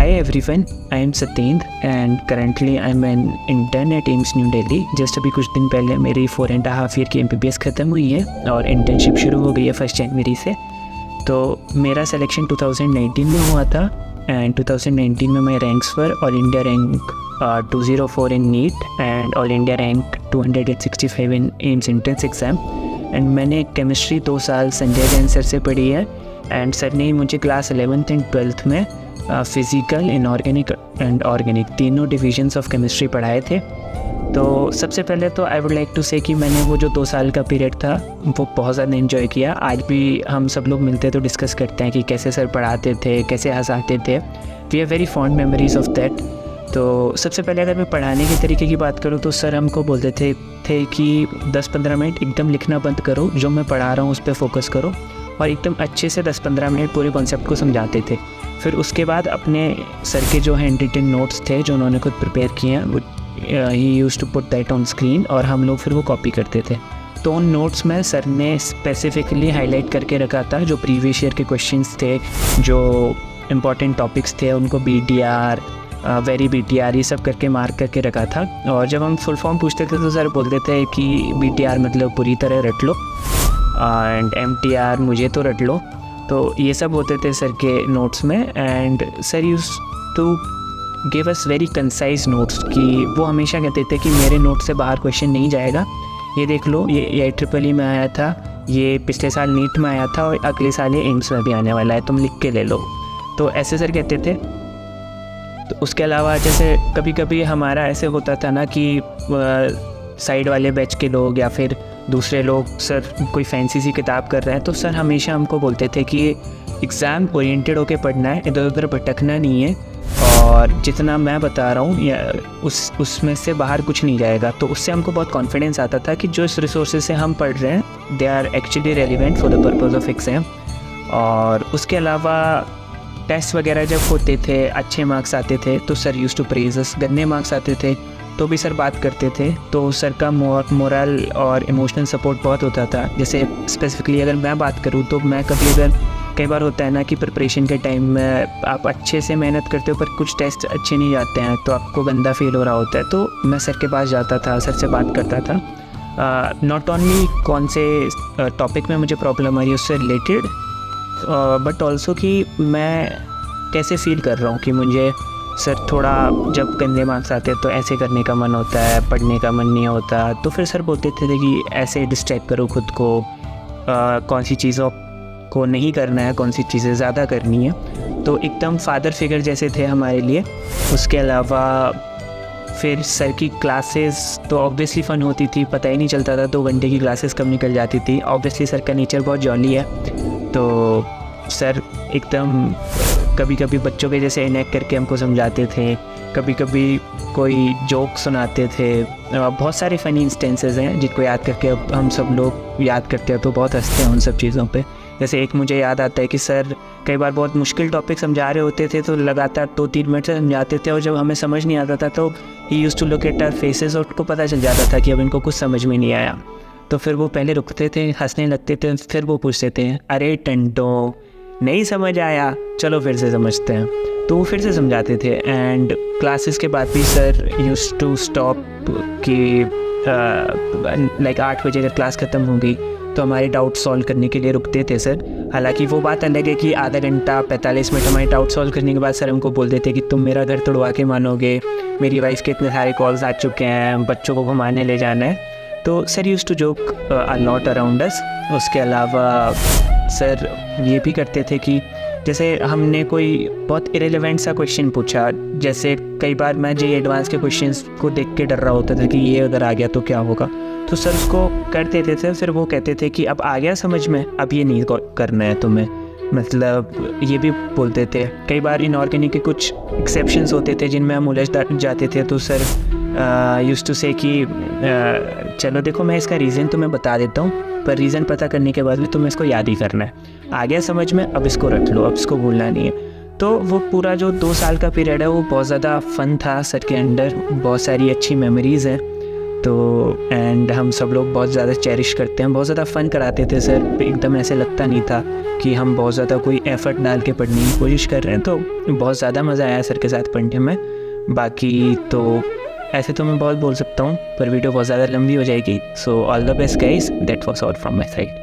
Hi everyone, I am Satyendra and currently I am an intern at AIIMS New Delhi. Just अभी कुछ दिन पहले मेरी 4.5 year की MBBS ख़त्म हुई है और इंटर्नशिप शुरू हो गई है 1 जनवरी से। तो मेरा सिलेक्शन 2019 में हुआ था एंड 2019 में मैं रैंक्स पर all India rank 204 in neat and all India rank 265 in AIIMS entrance exam. And मैंने केमिस्ट्री 2 साल संजय जैन सर से पढ़ी है एंड सर ने मुझे क्लास 11th एंड 12th में फिज़िकल, इनऑर्गेनिक एंड ऑर्गेनिक तीनों डिविजन्स ऑफ केमिस्ट्री पढ़ाए थे। तो सबसे पहले तो आई वुड लाइक टू से कि मैंने वो जो 2 साल का पीरियड था वो बहुत ज़्यादा एंजॉय किया। आज भी हम सब लोग मिलते तो डिस्कस करते हैं कि कैसे सर पढ़ाते थे, कैसे हंसाते थे। We are very fond memories of that. तो सबसे पहले अगर मैं पढ़ाने के तरीके की बात करूँ तो सर हमको बोलते थे कि 10-15 मिनट एकदम लिखना बंद करो, जो मैं पढ़ा रहा हूँ उस पर फोकस करो, और एकदम अच्छे से 10-15 मिनट पूरे कॉन्सेप्ट को समझाते थे। फिर उसके बाद अपने सर के जो हैंड रिटन नोट्स थे जो उन्होंने खुद प्रिपेयर किए हैं, he used to put that on screen और हम लोग फिर वो कॉपी करते थे। तो उन नोट्स में सर ने स्पेसिफिकली हाईलाइट करके रखा था जो प्रीवियस ईयर के क्वेश्चंस थे, जो इम्पॉर्टेंट टॉपिक्स थे, उनको BTR, वेरी BTR ये सब करके मार्क करके रखा था। और जब हम फुल फॉर्म पूछते थे तो सर बोलते थे कि BTR मतलब पूरी तरह रट लो एंड MTR मुझे तो रट लो। तो ये सब होते थे सर के नोट्स में and sir used to give us very concise notes कि वो हमेशा कहते थे कि मेरे नोट से बाहर क्वेश्चन नहीं जाएगा, ये देख लो, ये IEEE में आया था, ये पिछले साल नीट में आया था और अगले साल ये एम्स में भी आने वाला है, तुम लिख के ले लो। तो ऐसे सर कहते थे। तो उसके अलावा जैसे कभी कभी हमारा ऐसे होता था ना कि साइड वाले बैच के लोग या फिर दूसरे लोग सर कोई फैंसी सी किताब कर रहे हैं तो सर हमेशा हमको बोलते थे कि एग्ज़ाम ओरिएंटेड होके पढ़ना है, इधर उधर भटकना नहीं है, और जितना मैं बता रहा हूँ या उसमें से बाहर कुछ नहीं जाएगा। तो उससे हमको बहुत कॉन्फिडेंस आता था कि जो इस रिसोर्सेज से हम पढ़ रहे हैं they are actually relevant for the purpose of exam. और उसके अलावा टेस्ट वगैरह जब होते थे, अच्छे मार्क्स आते थे तो सर यूज्ड टू प्रेज अस। गंदे मार्क्स आते थे तो भी सर बात करते थे। तो सर का मोरल और इमोशनल सपोर्ट बहुत होता था। जैसे स्पेसिफिकली अगर मैं बात करूँ तो मैं कई बार होता है ना कि प्रिपरेशन के टाइम में आप अच्छे से मेहनत करते हो पर कुछ टेस्ट अच्छे नहीं जाते हैं तो आपको गंदा फील हो रहा होता है। तो मैं सर के पास जाता था, सर से बात करता था, नॉट ओनली कौन से टॉपिक में मुझे प्रॉब्लम आ रही है उससे रिलेटेड, बट ऑल्सो कि मैं कैसे फील कर रहा हूँ कि मुझे सर थोड़ा जब गंदे मार्क्स आते हैं तो ऐसे करने का मन होता है, पढ़ने का मन नहीं होता। तो फिर सर बोलते थे कि ऐसे डिस्ट्रैक्ट करो खुद को, कौन सी चीज़ों को नहीं करना है, कौन सी चीज़ें ज़्यादा करनी है। तो एकदम फादर फिगर जैसे थे हमारे लिए। उसके अलावा फिर सर की क्लासेस तो ऑब्वियसली फ़न होती थी, पता ही नहीं चलता था 2 घंटे की क्लासेस कब निकल जाती थी। ऑब्वियसली सर का नेचर बहुत जॉली है तो सर एकदम कभी कभी बच्चों के जैसे इनेक्ट करके हमको समझाते थे, कभी कभी कोई जोक सुनाते थे। बहुत सारे फ़नी इंस्टेंसेस हैं जिनको याद करके अब हम सब लोग याद करते हैं तो बहुत हंसते हैं उन सब चीज़ों पे। जैसे एक मुझे याद आता है कि सर कई बार बहुत मुश्किल टॉपिक समझा रहे होते थे तो लगातार 2-3 मिनट से समझाते थे, और जब हमें समझ नहीं आता था तो he used to look at our faces और उनको पता चल जाता था कि अब इनको कुछ समझ में नहीं आया। तो फिर वो पहले रुकते थे, हंसने लगते थे, फिर वो पूछते थे, अरे टंटो नहीं समझ आया, चलो फिर से समझते हैं। तो वो फिर से समझाते थे। एंड क्लासेस के बाद भी सर यूज्ड टू स्टॉप कि लाइक 8 बजे अगर क्लास ख़त्म होगी तो हमारे डाउट सॉल्व करने के लिए रुकते थे सर। हालांकि वो बात अलग है कि आधा घंटा 45 मिनट हमारे डाउट सॉल्व करने के बाद सर हमको बोल देते कि तुम मेरा घर तोड़वा के मानोगे, मेरी वाइफ के इतने सारे कॉल्स आ चुके हैं, बच्चों को घुमाने ले जाना है। तो sir used to joke a lot around us. उसके अलावा सर ये भी करते थे कि जैसे हमने कोई बहुत इरेलेवेंट सा क्वेश्चन पूछा, जैसे कई बार मैं JEE एडवांस के क्वेश्चंस को देख के डर रहा होता था कि ये अगर आ गया तो क्या होगा, तो सर उसको कर देते थे। फिर वो कहते थे कि अब आ गया समझ में, अब ये नहीं करना है तुम्हें, मतलब ये भी बोलते थे। कई बार इनऑर्गेनिक के कुछ एक्सेप्शंस होते थे जिनमें हम उलझ जाते थे तो सर यूज्ड टू से कि चलो देखो मैं इसका रीज़न तुम्हें बता देता हूँ, पर रीज़न पता करने के बाद भी तुम्हें इसको याद ही करना है, आ गया समझ में, अब इसको रख लो, अब इसको भूलना नहीं है। तो वो पूरा जो 2 साल का पीरियड है वो बहुत ज़्यादा फ़न था। सर के अंडर बहुत सारी अच्छी मेमोरीज़ हैं। तो एंड हम सब लोग बहुत ज़्यादा चेरिश करते हैं, बहुत ज़्यादा फ़न कराते थे सर। एकदम ऐसे लगता नहीं था कि हम बहुत ज़्यादा कोई एफ़र्ट डाल के पढ़ने की कोशिश कर रहे हैं। तो बहुत ज़्यादा मज़ा आया सर के साथ पढ़ने में। बाकी तो ऐसे तो मैं बहुत बोल सकता हूँ, पर वीडियो बहुत ज़्यादा लंबी हो जाएगी। So all the best guys, that was all from my side.